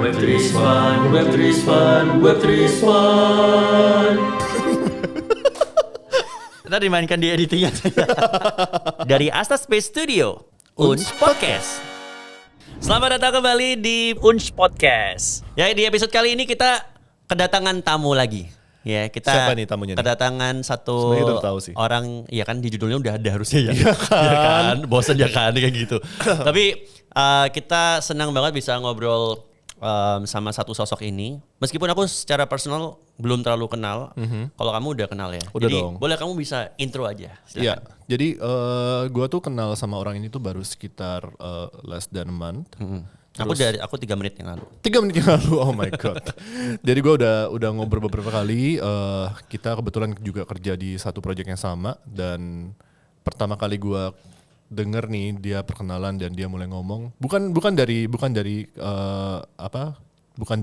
Web3 is fun, Web3 is fun, Web3 is fun. Kita dimainkan di editingnya saja. Dari Asta Space Studio, Unch Podcast. Selamat datang kembali di Unch Podcast. Ya, di episode kali ini kita kedatangan tamu lagi. Ya, kita Siapa nih tamunya nih? kedatangan satu Sebenarnya udah tahu sih. orang, ya kan di judulnya udah ada harusnya ya. Iya kan? Ya kan? Bosan ya kan kayak gitu. Tapi kita senang banget bisa ngobrol sama satu sosok ini. Meskipun aku secara personal belum terlalu kenal. Kalau kamu udah kenal ya. Udah Jadi dong. boleh kamu bisa intro aja. Iya, Silakan. jadi gue tuh kenal sama orang ini tuh baru sekitar less than a month. Aku 3 menit yang lalu. 3 menit yang lalu, oh my god. Jadi gue udah ngobrol beberapa kali. Kita kebetulan juga kerja di satu proyek yang sama dan pertama kali gue denger nih dia perkenalan dan dia mulai ngomong. Bukan dari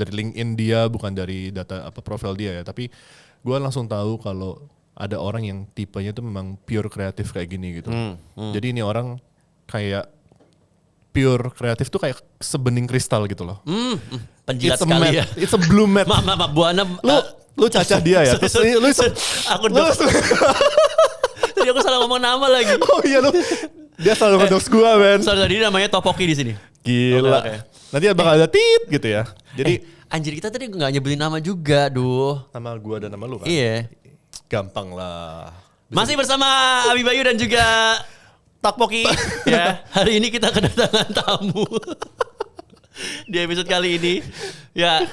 LinkedIn dia, bukan dari data profil dia ya, tapi gue langsung tahu kalau ada orang yang tipenya tuh memang pure kreatif kayak gini gitu. Jadi ini orang kayak pure kreatif tuh kayak sebening kristal gitu loh. Penjilat It's a sekali mat, ya. it's a blue mat. Maaf, Bu Ana. Lu cacah dia ya. Terus lu Tadi aku salah ngomong nama lagi. oh iya lu. Dia selalu ngedoks gua, men. Sorry, tadi namanya Topoki di sini. Gila. Oke. Nanti bakal ada tit gitu ya. Jadi Anjir, kita tadi nggak nyebutin nama juga, duh. nama gua dan nama lu kan. Iya. Gampang lah. Masih bersama Abi Bayu dan juga Tokpoki. Ya, hari ini kita kedatangan tamu. Di episode kali ini. Ya,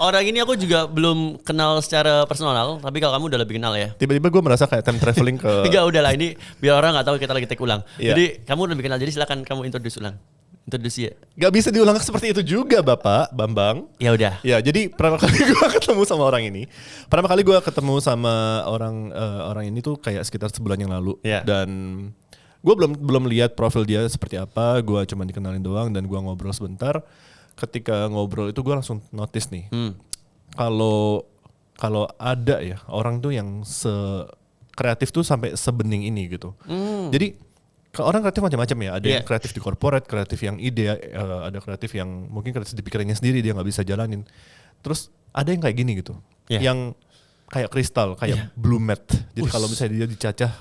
orang ini aku juga belum kenal secara personal, tapi kalau kamu udah lebih kenal ya. Tiba-tiba gua merasa kayak time traveling ke Enggak, udah lah, ini biar orang nggak tahu kita lagi take ulang. Iya. Jadi kamu lebih kenal, jadi silakan kamu introduce ulang. Introduce ya. Gak bisa diulang seperti itu juga, Bapak Bambang. Ya udah. Ya, jadi pertama kali gue ketemu sama orang ini. Pertama kali gue ketemu sama orang ini tuh kayak sekitar sebulan yang lalu. Iya. Dan gue belum lihat profil dia seperti apa. Gue cuma dikenalin doang dan gue ngobrol sebentar. Ketika ngobrol itu gue langsung notice nih. Kalau ada ya orang tuh yang kreatif tuh sampai sebening ini gitu. Jadi orang kreatif macam-macam ya. Ada yang Yeah. kreatif di corporate, kreatif yang ide, ada kreatif yang mungkin kreatif di pikirannya sendiri dia nggak bisa jalanin. Terus ada yang kayak gini gitu, Yeah. yang kayak kristal, kayak blue mat. Jadi kalau misalnya dia dicacah,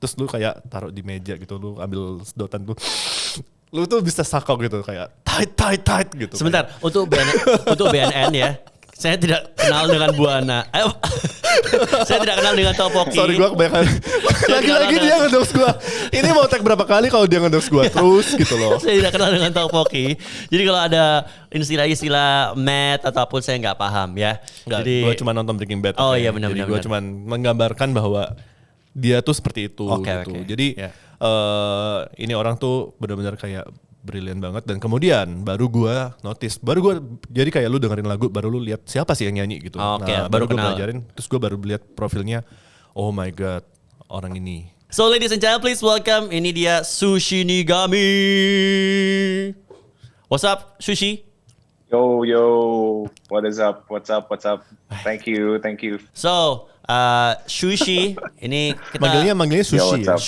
terus lu kayak taruh di meja gitu, lu ambil sedotan tuh, lu tuh bisa sakau gitu kayak tight gitu. Sebentar, untuk BNN ya. Saya tidak kenal dengan Bu Ana. Ayo. Saya tidak kenal dengan Topoki. Sorry gue kebanyakan. Lagi-lagi dia ngedoks gue. Ini mau tag berapa kali kalau dia ngedoks gue terus gitu loh. Saya tidak kenal dengan Topoki. Jadi kalau ada istilah-istilah mat ataupun saya nggak paham ya. Jadi Gue cuma nonton Breaking Bad. Oh oke. iya, benar. Jadi gue cuma menggambarkan bahwa dia tuh seperti itu gitu. Oke. Jadi Ya. ini orang tuh benar-benar kayak brilian banget. Dan kemudian baru gue notice, baru gue jadi kayak lu dengerin lagu, baru lu lihat siapa sih yang nyanyi gitu. Oke, Nah, baru gue kenal. pelajarin, terus gue baru lihat profilnya. Oh my god, orang ini. So ladies and gentlemen, please welcome. Ini dia Sushi Nigami. What's up, Sushi? Yo, what is up? What's up? Thank you. So, Sushi, ini kita Manggilnya sushi Yo, what's ya. up?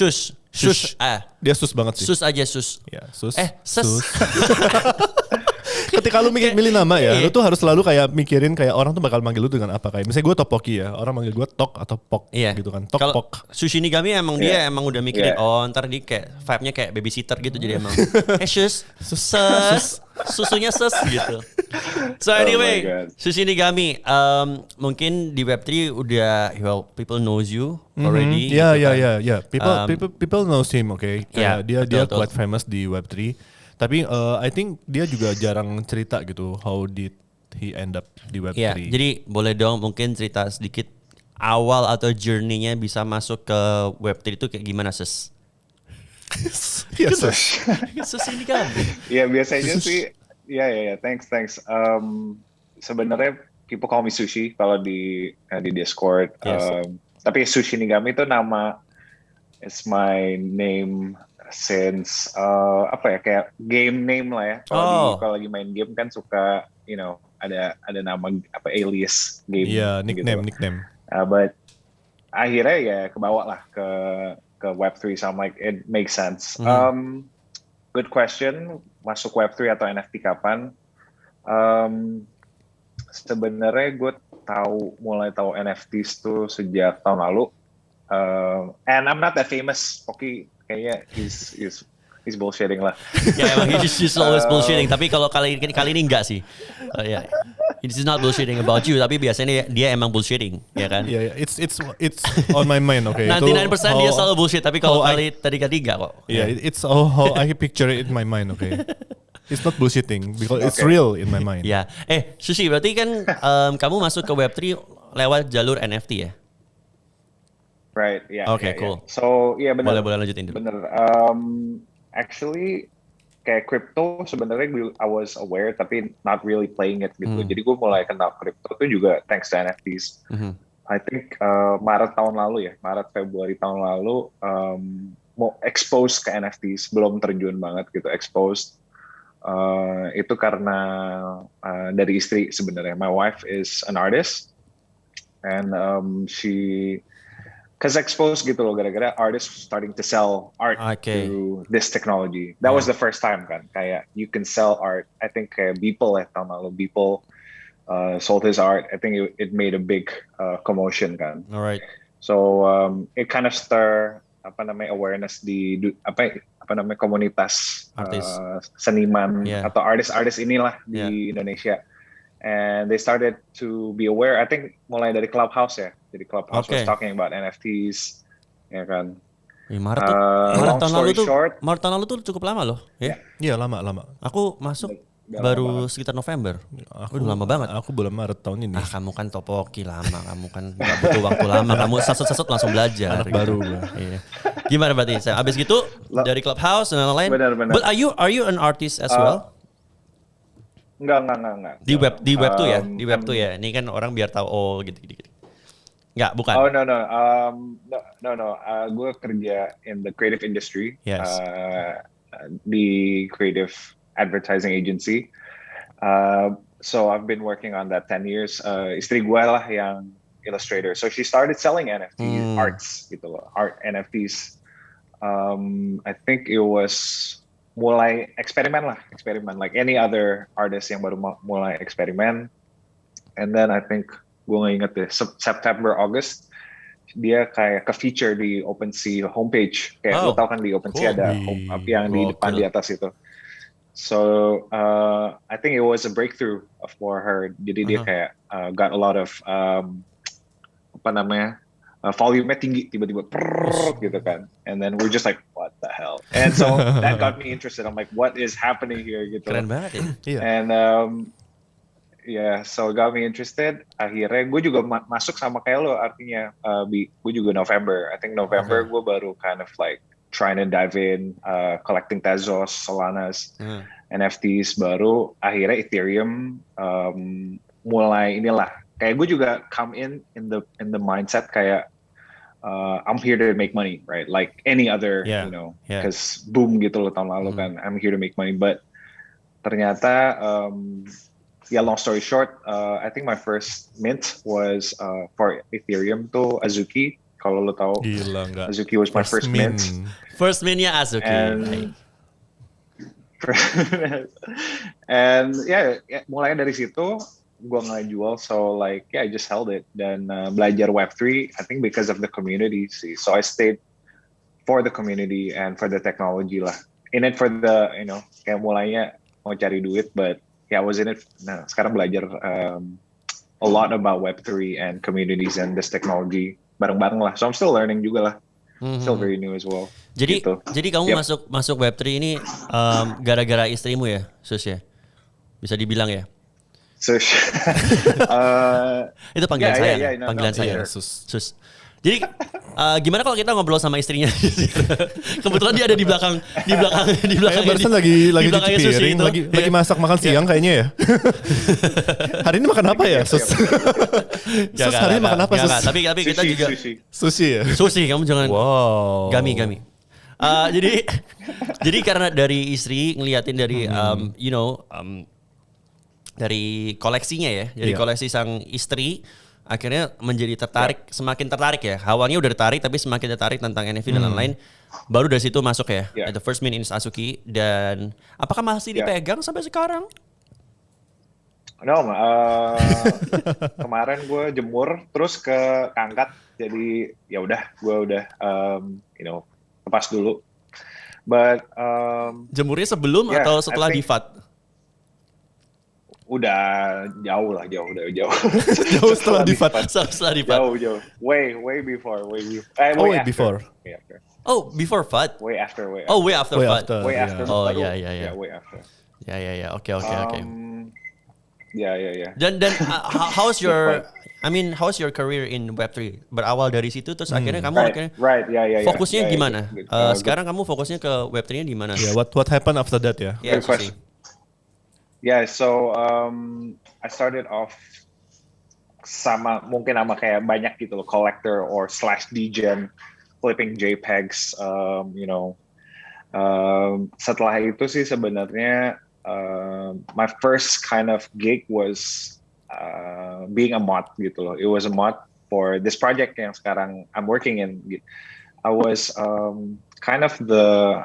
Sus. Dia sus banget sih. Sus aja sus. Ya, sus. Ses. Ketika lu milih nama ya, Iya. lu tuh harus selalu kayak mikirin kayak orang tuh bakal manggil lu dengan apa, kayak misalnya gue Topoki ya, orang manggil gue Tok atau Pok Iya. gitu kan. Tok Kalau Pok. Sushi Nigami emang dia Iya. emang udah mikirin, Iya. oh ntar dia kayak vibe-nya kayak babysitter gitu, jadi emang sus, susunya sus gitu. So anyway, my God. Sushi Nigami, mungkin di Web3 udah, well, people knows you already. Iya gitu kan. iya. People knows him, oke. Iya, Kayak dia betul. quite famous di Web3. Tapi I think dia juga jarang cerita gitu, how did he end up di Web3. Iya, jadi boleh dong mungkin cerita sedikit awal atau journey-nya bisa masuk ke Web3 itu kayak gimana, Sus? Iya, sus. Sushi Nigami. Ya biasanya sih. Ya. Thanks. Sebenarnya people call me Sushi kalau di Discord. Yes. Tapi Sushi Nigami itu nama. It's my name since kayak game name lah ya. Kalau lagi main game kan suka ada nama alias game. Iya, gitu. nickname. But akhirnya ya kebawa lah ke Web3, so I'm like it makes sense. Good question. Masuk Web3 atau NFT kapan? Sebenarnya gue mulai tahu NFTs tuh sejak tahun lalu. And I'm not that famous. Oke, kayaknya he's bullshitting lah. Ya emang he's always bullshitting. Tapi kalau kali ini enggak sih. Ya. This is not bullshitting about you. Tapi biasanya dia emang bullshitting, ya kan? Yeah, it's on my mind. Okay. 99% dia selalu bullshit. Tapi kalau tadi enggak kok. Yeah, it's how I picture it in my mind. Okay. It's not bullshitting because it's real in my mind. Ya. Sushi, berarti kan kamu masuk ke Web3 lewat jalur NFT ya? Right, yeah. Okay, yeah, cool. Yeah. So, benar. Boleh lanjutin dulu. Bener. Actually, kayak crypto sebenarnya I was aware tapi not really playing it gitu. Jadi gue mulai kenal crypto itu juga thanks to NFTs. I think Maret Februari tahun lalu mau expose ke NFTs, belum terjun banget gitu, exposed. Itu karena dari istri sebenarnya. My wife is an artist and cause exposed gitu loh, gara-gara artists starting to sell art through this technology. That was the first time kan, kayak you can sell art. I think kayak Beeple tahun lalu, Beeple sold his art. I think it made a big commotion kan. Alright. So it kind of stir awareness di komunitas seniman atau artis inilah di Indonesia. And they started to be aware. I think mulai dari Clubhouse ya. Jadi Clubhouse was talking about NFTs, ya kan. Maret tahun lalu tuh cukup lama loh. Iya, lama. Aku masuk baru sekitar November. Aku udah lama banget. Aku bulan Maret tahun ini. Kamu kan topoki lama, kamu kan gak butuh waktu lama, kamu sasut langsung belajar. Anak baru. Iya. Gimana berarti? Abis gitu dari Clubhouse dan lain-lain. Benar. But are you an artist as well? Enggak. Di web tuh ya, di web tuh ya. Ini kan orang biar tahu gitu. Enggak, bukan. Oh no. Gue kerja in the creative industry. Yes. Di creative advertising agency. So I've been working on that 10 years. Istri gue lah yang illustrator. So she started selling NFT arts gitu loh, art NFTs. I think it was mulai eksperimen like any other artist yang baru mulai eksperimen. And then I think gue nggak inget deh, September August dia kayak ke-feature di OpenSea homepage. Kayak lo tau kan di OpenSea ada yang di depan di atas itu. So I think it was a breakthrough for her. Jadi dia kayak got a lot of volume-nya tinggi tiba-tiba gitu kan. And then we're just like, what the hell? And so that got me interested. I'm like, what is happening here gitu. Keren banget ya. And so it got me interested. Akhirnya gue juga masuk sama kayak lo, artinya gue juga November. I think November gue baru kind of like trying to dive in, collecting Tezos, Solanas, NFTs, baru akhirnya Ethereum mulai inilah. Kayak gue juga come in the mindset kayak I'm here to make money, right? Like any other, because boom gitu loh tahun lalu kan, I'm here to make money. But ternyata, long story short, I think my first mint was for Ethereum tuh Azuki. Kalau lo tahu, gila, enggak. Azuki was my first mint. First mintnya Azuki. And mulai dari situ gue nggak jual, so like I just held it dan belajar Web3. I think because of the community sih, so I stayed for the community and for the technology lah. In it for the kayak mulainya mau cari duit, but I was in it. Nah sekarang belajar a lot about Web3 and communities and this technology bareng-bareng lah. So I'm still learning juga lah. Still very new as well. Jadi kamu masuk Web3 ini gara-gara istrimu ya, Sus ya? Bisa dibilang ya? Sus. Itu panggilan saya. Sus. Jadi gimana kalau kita ngobrol sama istrinya? Kebetulan dia ada di belakang barusan lagi cuci piring, lagi masak makan siang kayaknya ya. Hari ini makan apa ya, Sus? Sus hari ini makan apa, Sus? Tapi kita juga sushi ya. Sushi, kamu jangan. Wow. Gami. Jadi karena dari istri ngeliatin dari dari koleksinya ya, dari koleksi sang istri, akhirnya menjadi semakin tertarik ya. Awalnya udah tertarik tapi semakin tertarik tentang NFT dan lain-lain. Baru dari situ masuk ya. The first mint is Azuki. Dan apakah masih dipegang sampai sekarang? No, kemarin gue jemur terus keangkat, jadi ya udah gue udah lepas dulu. But Jemurnya sebelum yeah, atau I setelah think divat? udah jauh lah, jauh. Jauh setelah divat. Setelah divat. Jauh. Way before. Way Way before. after. Oh, before vat? Way after. Oh, way after Way vat. after. Way yeah. after. Oh, baru- iya. Yeah, way after. Ya. Oke. Yeah. Dan how's your how's your career in Web3? Berawal dari situ terus akhirnya kamu akhirnya Right. Yeah. fokusnya Yeah, gimana? good. Sekarang kamu fokusnya ke Web3-nya di mana? Yeah, what happened after that ya? Yeah, Good question. Yeah, so I started off mungkin sama kayak banyak gitu loh, collector or /degen, flipping JPEGs, setelah itu sih sebenarnya my first kind of gig was being a mod gitu loh. It was a mod for this project yang sekarang I'm working in. I was kind of the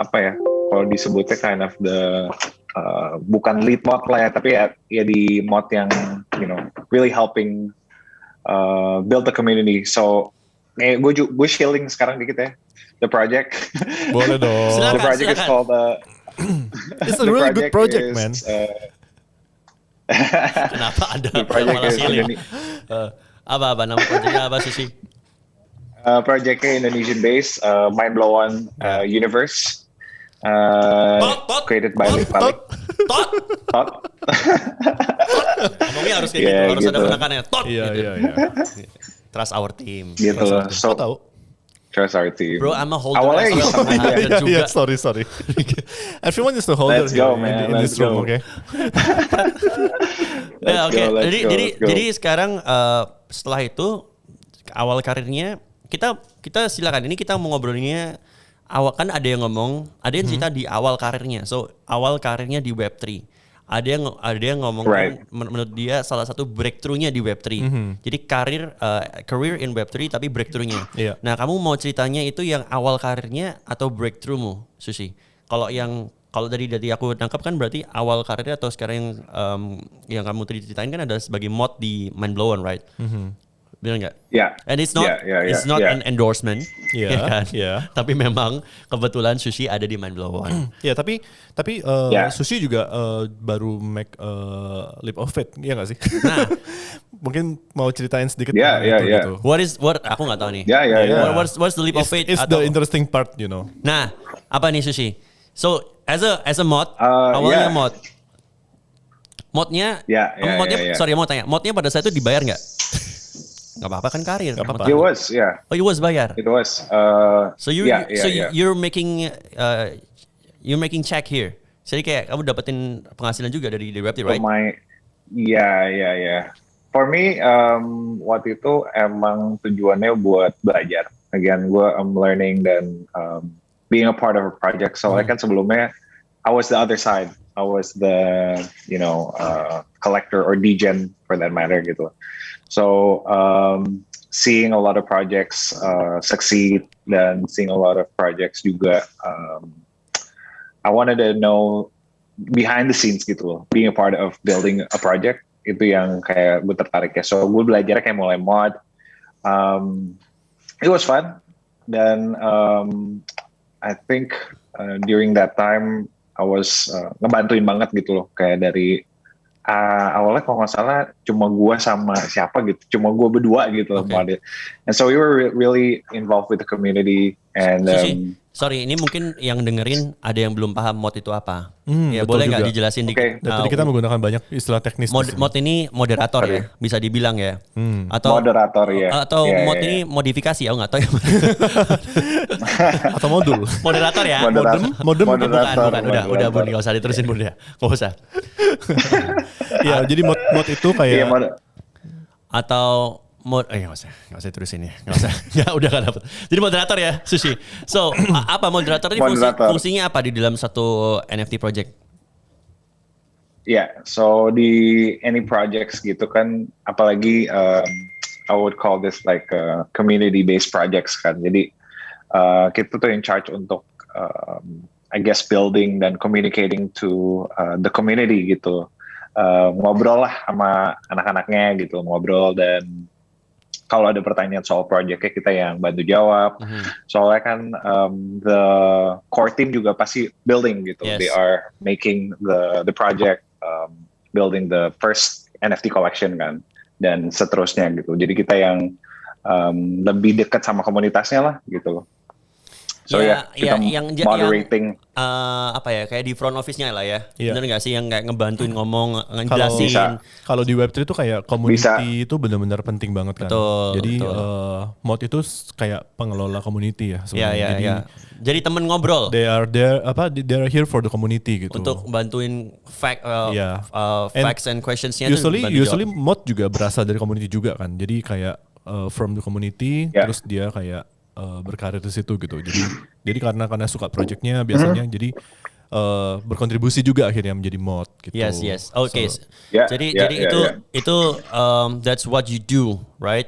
kalau disebutnya kind of the bukan lead mod lah ya, tapi ya di mod yang really helping build the community. So gue shilling sekarang dikit ya the project. Boleh dong. The project is called It's a really good project, man. Kenapa ada The project malah is silly? Apa nama projectnya apa Susi? Projectnya Indonesian based, mind blown universe. Created by Balik. Tot. Ngomongnya harus kayak gitu, harus ada penekanannya. Tot. Iya. Trust our team. Gitu loh. So Kau tahu? trust our team. Bro, I'm a holder Awalnya as well. iseng aja. Ada juga. Sorry. Everyone is the holder Let's here go, man. in this Let's room, go. okay? Ya, oke. Let's go. Jadi sekarang setelah itu awal karirnya kita silakan, ini kita mau ngobrolinnya awal, kan ada yang ngomong, ada yang cerita di awal karirnya. So, awal karirnya di Web3. Ada yang ngomong Right. menurut dia salah satu breakthrough-nya di Web3. Jadi career in Web3 tapi breakthrough-nya. Iya. Nah, kamu mau ceritanya itu yang awal karirnya atau breakthrough-mu, Susi? Kalau dari aku tangkap kan berarti awal karirnya atau sekarang yang kamu ceritain kan ada sebagai mod di Mindblown, right? Benar nggak? Yeah. And it's not it's not yeah. an endorsement, Yeah, ya kan? yeah. Tapi memang kebetulan Sushi ada di Mindblown. Ya tapi Yeah. Sushi juga baru make leap of faith, ya nggak sih? Nah, Mungkin mau ceritain sedikit Yeah, tentang itu yeah. gitu. what aku nggak tahu nih. Yeah. What's the leap of faith? It's the interesting part, you know. Nah, apa nih Sushi? So as a mod, awalnya Yeah. modnya, Yeah. sorry mau tanya, modnya pada saat itu dibayar nggak? Nggak apa-apa kan karir. Nggak apa-apa. It was, yeah. Oh, it was bayar. It was. So yeah. you're making check here. Jadi kayak kamu dapetin penghasilan juga dari Web3, right? Yeah. For me, waktu itu emang tujuannya buat belajar. Again, I'm learning dan being a part of a project. Soalnya kan sebelumnya, I was the other side. I was the, collector or degen for that matter gitu. So seeing a lot of projects succeed dan seeing a lot of projects juga, I wanted to know behind the scenes gitu loh, being a part of building a project itu yang kayak gue tertarik ya. So gue belajar kayak mulai mod. It was fun dan I think during that time I was ngebantuin banget gitu loh, kayak dari awalnya kalau nggak salah cuma gue sama siapa gitu, cuma gue berdua gitu loh model. And so we were really involved with the community and Sushi, sorry, ini mungkin yang dengerin ada yang belum paham mod itu apa. Ya betul boleh nggak juga. dijelasin dikit? Dan tadi kita menggunakan banyak istilah teknis. di sini. Mod ini moderator ya, bisa dibilang ya. Atau moderator ya. Atau Yeah, mod yeah. ini modifikasi, aku nggak tahu ya. Atau modul. Moderator ya. Modem Moderator. Bukan. Udah Bun, nggak usah diterusin Bun ya. Nggak usah. Ya, jadi mod itu Iya, kayak Atau nggak usah terusin ya, nggak usah. Ya udah kan dapet. Jadi moderator ya, Sushi. So apa moderator ini Moderator. fungsinya apa di dalam satu NFT project? Yeah, so di any projects gitu kan, apalagi I would call this like community-based projects kan. Jadi kita tuh in charge untuk I guess building dan communicating to the community gitu. ngobrol lah sama anak-anaknya gitu, ngobrol, dan kalau ada pertanyaan soal projectnya kita yang bantu jawab. Soalnya kan the core team juga pasti building gitu. Yes. They are making the project, building the first NFT collection kan, dan seterusnya gitu. Jadi kita yang lebih dekat sama komunitasnya lah gitu. So kita moderating. Apa ya, kayak di front office-nya lah ya. Iya. Bener nggak sih yang kayak ngebantuin ngomong, ngejelasin. Kalau di Web3 itu kayak community itu benar-benar penting banget kan. Betul, Jadi betul. mod itu kayak pengelola community ya sebenarnya. Jadi temen ngobrol. They are there they are here for the community gitu. Untuk bantuin facts and questions-nya Usually mod juga berasal dari community juga kan. Jadi kayak from the community terus dia kayak berkarir di situ gitu. Jadi karena suka projectnya biasanya jadi berkontribusi juga akhirnya menjadi mod gitu. Yes. Oke. So, Jadi itu that's what you do, right?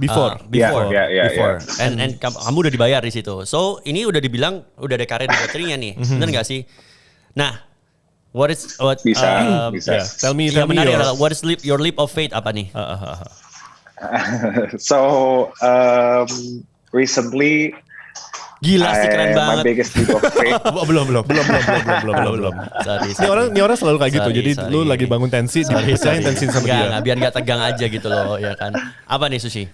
Before. Before. Yeah. And kamu udah dibayar di situ. So ini udah dibilang udah ada karir di Web3-nya nih. Bener nggak sih? Nah, bisa. Tell me menarik yours. adalah what is your leap of faith apa nih? So recently, Gila sih, keren banget. My biggest leap of faith. belum. Sorry. Ini orang selalu kayak gitu. Jadi lu lagi bangun tensi, dipecahin tensi sama dia. Enggak, biar nggak tegang aja gitu loh, ya kan. Apa nih Sushi?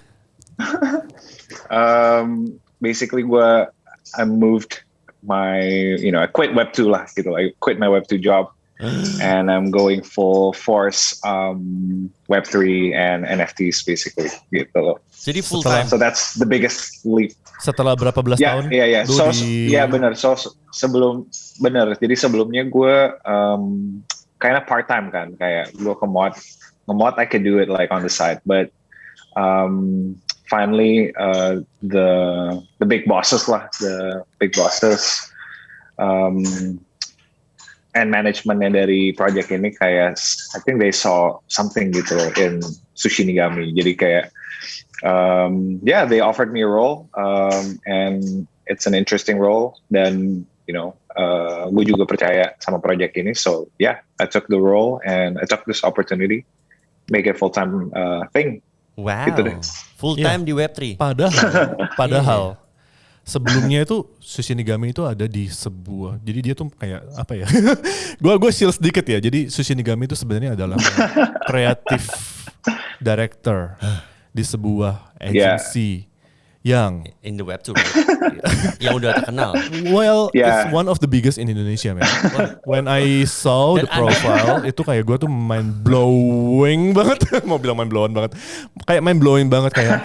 Basically I moved I quit Web2 lah gitu. I quit my Web2 job. And I'm going full force Web3 and NFTs basically gitu loh. Jadi full time. So that's the biggest leap. Setelah berapa belas tahun? Iya. Benar. So jadi sebelumnya gue kind of part time kan, kayak gue nge-mod I could do it like on the side, but finally the big bosses and managementnya dari project ini kayak I think they saw something gitu in Sushinigami. Jadi kayak they offered me a role and it's an interesting role, dan gue juga percaya sama project ini, so I took the role and I took this opportunity, make it full time thing. Wow. Gitu deh. Full time di Web3. Padahal sebelumnya itu Sushinigami itu ada di sebuah, jadi dia tuh kayak apa ya? Gue shield sedikit ya. Jadi Sushinigami itu sebenarnya adalah creative director di sebuah agency yang in the Web2, right? Yang udah terkenal. It's one of the biggest in Indonesia, man. When I saw the profile, itu kayak gue tuh mind blowing banget. Mau bilang mind blowing banget, kayak mind blowing banget, kayak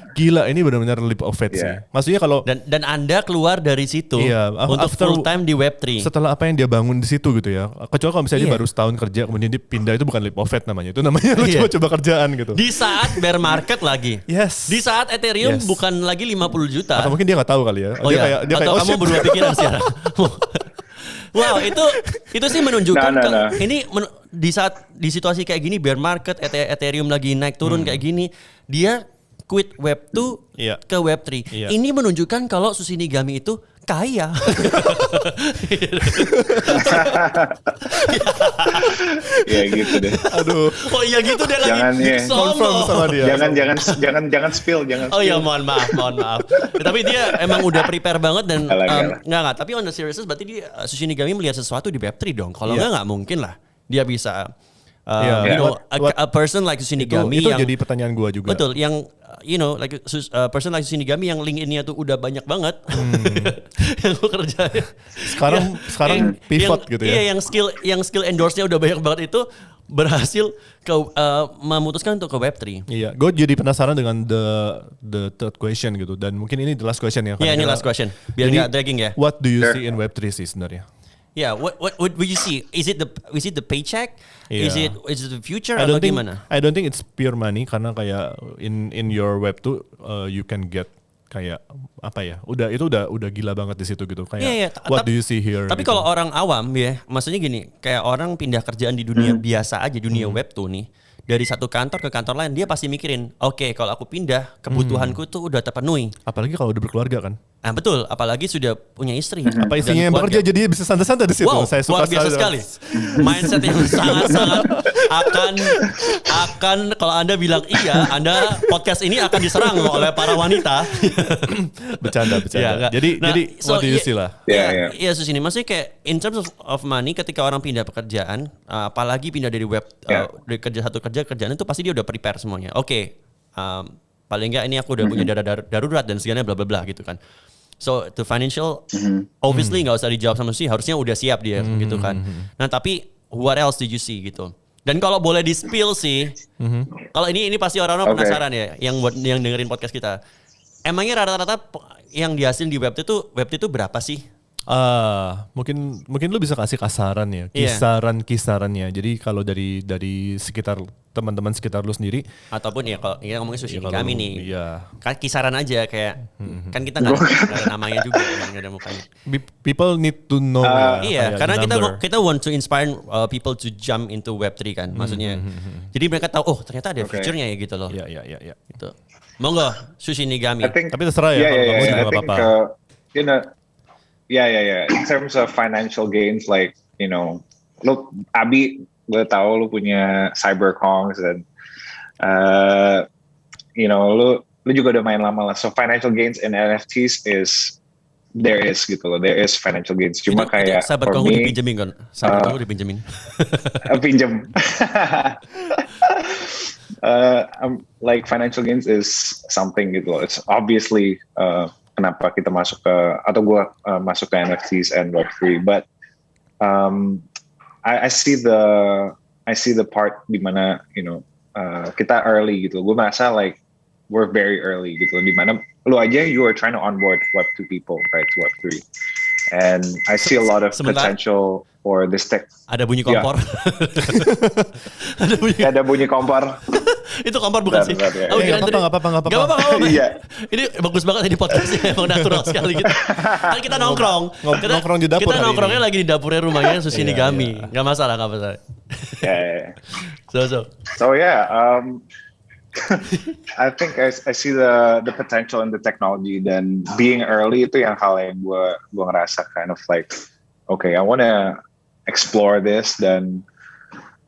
gila, ini benar-benar leap of faith sih. Maksudnya kalau dan Anda keluar dari situ untuk full time di Web3. Setelah apa yang dia bangun di situ gitu ya. Kecuali kalau misalnya dia baru setahun kerja kemudian dia pindah, itu bukan leap of faith namanya. Itu namanya lu coba kerjaan gitu. Di saat bear market lagi. Yes. Di saat Ethereum bukan lagi 50 juta. Atau mungkin dia nggak tahu kali ya. Dia atau kamu berubah pikiran sekarang. Wow, itu sih menunjukkan ini di situasi kayak gini, bear market, Ethereum lagi naik turun kayak gini, dia quit Web2 ke Web3. Ini menunjukkan kalau Sushinigami itu kaya. Ya gitu deh. Aduh. Oh iya gitu deh lagi. Confirm sama dia. Jangan spill, jangan. Oh ya, mohon maaf. Tapi dia emang udah prepare banget dan enggak. Tapi on the serious berarti dia Sushinigami melihat sesuatu di Web3 dong. Kalau enggak mungkin lah dia bisa a person like Sushinigami itu yang jadi pertanyaan gua juga. Betul, yang like person like Sushinigami yang LinkedIn-nya tuh udah banyak banget. Yang kerja. Sekarang pivot gitu ya. Iya, yang skill endorse-nya udah banyak banget itu berhasil memutuskan untuk ke Web3. Iya, gue jadi penasaran dengan the third question gitu, dan mungkin ini the last question ya. Iya, ini last question. Biar nggak dragging ya. What do you see in Web3 sih sebenarnya? Yeah, what would you see? Is it the paycheck? Yeah. Is it the future atau gimana? I don't think it's pure money, karena kayak in your Web2 you can get kayak apa ya? Udah gila banget di situ gitu. Kayak what do you see here? Tapi gitu. kalau orang awam ya, maksudnya gini, kayak orang pindah kerjaan di dunia biasa aja, dunia Web2 nih. Dari satu kantor ke kantor lain, dia pasti mikirin, oke, kalau aku pindah, kebutuhanku tuh udah terpenuhi. Apalagi kalau udah berkeluarga kan? Nah betul, apalagi sudah punya istri. Apa dan isinya yang keluarga. bekerja jadi bisa santai-santai di situ. Wow, Saya suka luar biasa sekali. Mindset yang sangat-sangat akan kalau Anda bilang iya, Anda podcast ini akan diserang oleh para wanita. Bercanda. Ya, enggak. Jadi what do you see lah? Iya, Sus ini maksudnya kayak in terms of money ketika orang pindah pekerjaan, apalagi pindah dari web dari kerjaan itu pasti dia udah prepare semuanya. Oke, paling enggak ini aku udah punya dana darurat dan segalanya bla bla bla gitu kan. So to financial, obviously nggak usah dijawab sama sih, harusnya udah siap dia gitu kan. Nah tapi what else did you see gitu? Dan kalau boleh di spill sih, kalau ini pasti orang-orang penasaran ya, yang dengerin podcast kita. Emangnya rata-rata yang dihasilin di web itu berapa sih? Mungkin lu bisa kasih kasaran ya, kisarannya. Jadi kalau dari sekitar teman-teman sekitar lu sendiri, ataupun ya kalau kita ngomongin Sushi kami nih, iya. kan kisaran aja kayak, kan kita nggak ada namanya juga, nggak ada mukanya. People need to know. Iya, karena kita want to inspire people to jump into Web3 kan, maksudnya. Jadi mereka tahu, oh ternyata ada future-nya ya gitu loh. Iya. Gitu. Monggo, Sushi Nigami. Tapi terserah ya, kalau kamu juga nggak apa-apa. In terms of financial gains, like, lu Abi, gue tahu lu punya CyberKongs dan, lu juga udah main lama lah. So financial gains in NFTs there is financial gains. Cuma kayak CyberKong dipinjemin kan? CyberKong dipinjemin. Pinjem. Like financial gains is something gitu loh. It's obviously kenapa kita masuk ke atau gue masuk ke NFTs and Web3, but I see the part di mana kita early gitu. Gue merasa like we're very early gitu. Di mana lu aja you are trying to onboard Web2 people right to Web3, and I see a lot of potential for this tech. Ada bunyi kompor. Ada bunyi kompor. Itu kompor bukan sih? Nggak apa-apa. Iya. Ini bagus banget ini podcastnya, emang natural sekali gitu. Kan kita nongkrong di dapur. Kita nongkrongnya lagi di dapurnya rumahnya Sushi Nigami. Nggak masalah. Yeah. So yeah. I think I see the potential in the technology, dan being early itu yang hal yang gue ngerasa kind of like, okay, I want to explore this, dan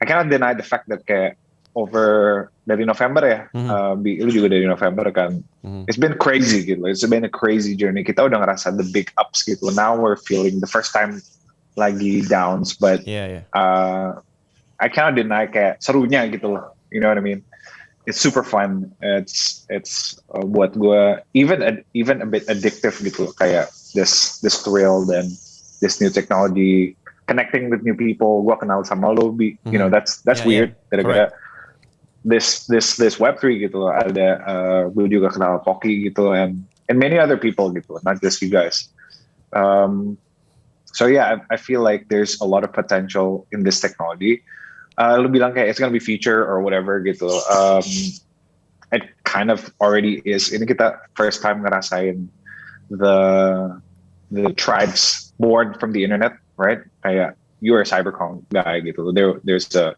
I cannot deny the fact that kayak over dari November ya, lu juga dari November kan, it's been crazy gitu, it's been a crazy journey. Kita udah ngerasa the big ups gitu. Now we're feeling the first time lagi downs, but I cannot deny kayak serunya gitu loh, you know what I mean? It's super fun. It's buat gue even a bit addictive gitu, kayak this thrill dan this new technology, connecting with new people. Gue kenal sama lo, that's weird. Gara-gara this Web3 gitu loh. Ada gue juga kenal Poki gitu, and many other people gitu, not just you guys. So yeah, I feel like there's a lot of potential in this technology. Lu bilang kayak it's gonna be future or whatever gitu. It kind of already is. Ini kita first time ngerasain the tribes born from the internet, right? Kayak you're a CyberKong guy gitu. There's the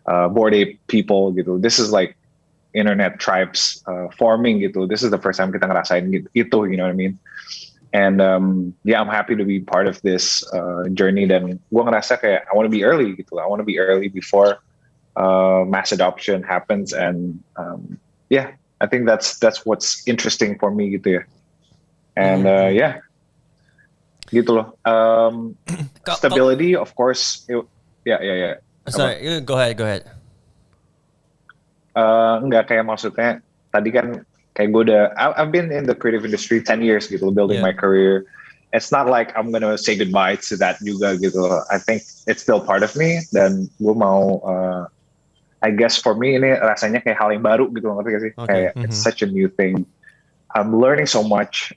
Bored Ape people gitu. This is like internet tribes forming gitu. This is the first time kita ngerasain itu, you know what I mean? And I'm happy to be part of this journey, dan gue ngerasa kayak I want to be early gitu. I want to be early before mass adoption happens, and I think that's what's interesting for me gitu ya. And gitu loh. Stability, of course. Sorry, go ahead. Enggak, kayak maksudnya tadi kan kayak gue I've been in the creative industry 10 years gitu, building my career. It's not like I'm gonna say goodbye to that juga gitu. I think it's still part of me, dan gue mau I guess for me ini rasanya kayak hal yang baru gitu, ngerti gak sih? Kayak it's such a new thing. I'm learning so much,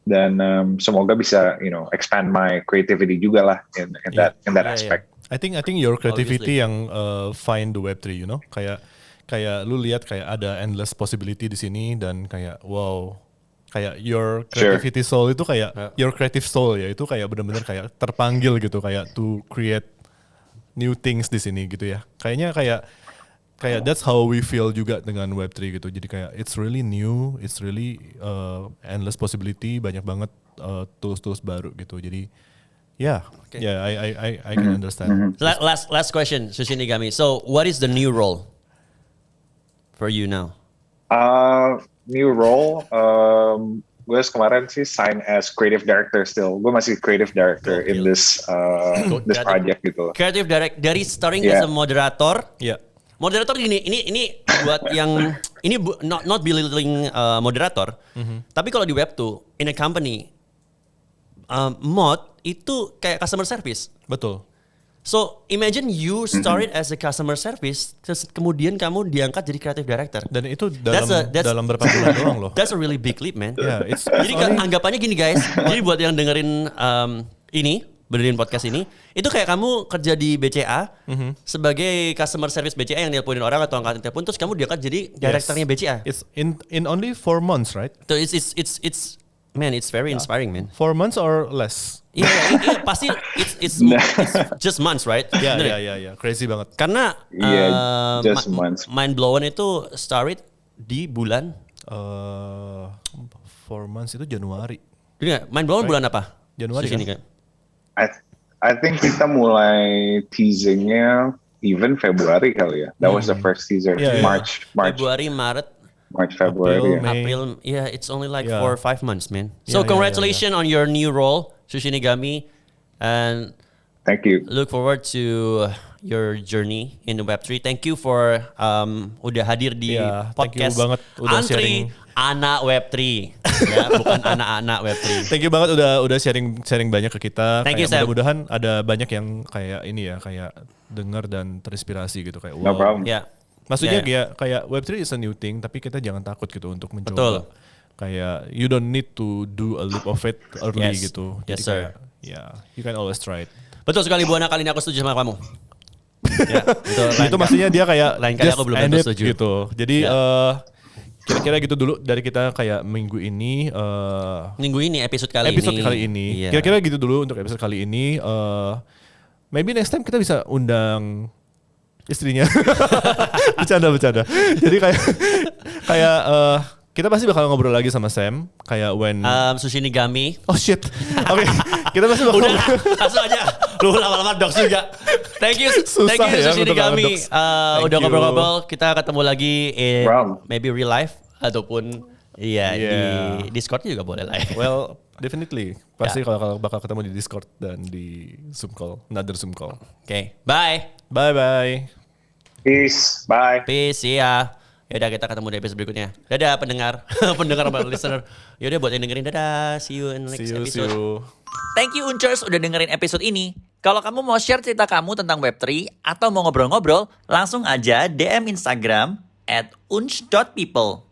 dan semoga bisa expand my creativity juga lah in that aspect. I think your creativity yang find the Web3, kayak lu lihat kayak ada endless possibility di sini, dan kayak wow, kayak your creativity soul itu kayak your creative soul ya, itu kayak benar-benar kayak terpanggil gitu, kayak to create new things di sini gitu ya. Kayaknya kayak kayak that's how we feel juga dengan Web3 gitu. Jadi kayak it's really new, it's really endless possibility, banyak banget tools-tools baru gitu. Jadi I can understand. Last question, Sushinigami. So, what is the new role for you now? New role, gue kemarin sih sign as creative director still. Gue masih creative director in this project gitu. Creative director dari starting as a moderator. Yeah. Moderator ini buat yang ini not belittling moderator. Tapi kalau di Web2 in a company mod itu kayak customer service. Betul. So imagine you started as a customer service, terus kemudian kamu diangkat jadi creative director. Dan itu That's dalam berapa bulan doang loh. That's a really big leap, man. Yeah, it's Jadi only- anggapannya gini guys. Jadi buat yang dengerin benerin podcast ini, itu kayak kamu kerja di BCA sebagai customer service BCA yang nelponin orang atau angkatin telepon, terus kamu diangkat jadi direkturnya BCA. It's in only 4 months, right? So it's man, it's very inspiring, man. 4 months or less? Iya, pasti it's just months, right? Bener ya? Ya, crazy banget. Karena Just months. Mind blown itu started di bulan 4 months itu Januari. Jadi nggak, mind blown bulan apa? Januari Sini, kan? I think kita mulai teasingnya even Februari kali ya. That was the first teaser. Yeah, yeah. March, Februari, Maret, February. April, May. April. Yeah, it's only like Yeah. 4 or 5 months, man. Yeah, So yeah, congratulations on your new role, Sushinigami, and Thank you. look forward to your journey in the Web3. Thank you for udah hadir di Yeah, thank you podcast banget udah Antri sharing. Anak Web3. Ya, bukan anak-anak Web3. Thank you banget udah sharing banyak ke kita. Thank you, Kayak Sam. mudah-mudahan ada banyak yang kayak ini ya, kayak dengar dan terinspirasi gitu kayak No problem. Ya. Maksudnya Yeah. kayak Web3 is a new thing, tapi kita jangan takut gitu untuk mencoba. Betul. Kayak you don't need to do a leap of faith early Yes. gitu. Yes, Jadi sir. kayak you can always try it. Betul sekali Buana, kali ini aku setuju sama kamu. Ya, Itu maksudnya dia kayak lain kali just aku belum end tentu it setuju. gitu. Jadi Ya. kira-kira gitu dulu dari kita kayak minggu ini. Minggu ini episode kali ini. Iya. Kira-kira gitu dulu untuk episode kali ini. Maybe next time kita bisa undang istrinya. Bercanda. Jadi kayak kita pasti bakal ngobrol lagi sama Sam. Kayak when Sushinigami. oh shit. Oke, kita pasti bakal Udah, langsung aja. Lu lama-lama dox juga. Thank you Susah ya Sushinigami. untuk dox. Udah Thank you. ngobrol-ngobrol. Kita ketemu lagi in Bro. maybe real life ataupun di Discord juga boleh lah. well, definitely. Pasti kalau bakal ketemu di Discord dan di Zoom call, another Zoom call. Oke, bye. Bye. Peace. Bye. Peace, ya. Yaudah kita ketemu di episode berikutnya. Dadah pendengar, pendengar sama listener. Yaudah buat yang dengerin, dadah. See you in the next See episode. you. Thank you Uncers udah dengerin episode ini. Kalau kamu mau share cerita kamu tentang Web3 atau mau ngobrol-ngobrol, langsung aja DM Instagram @unch.people.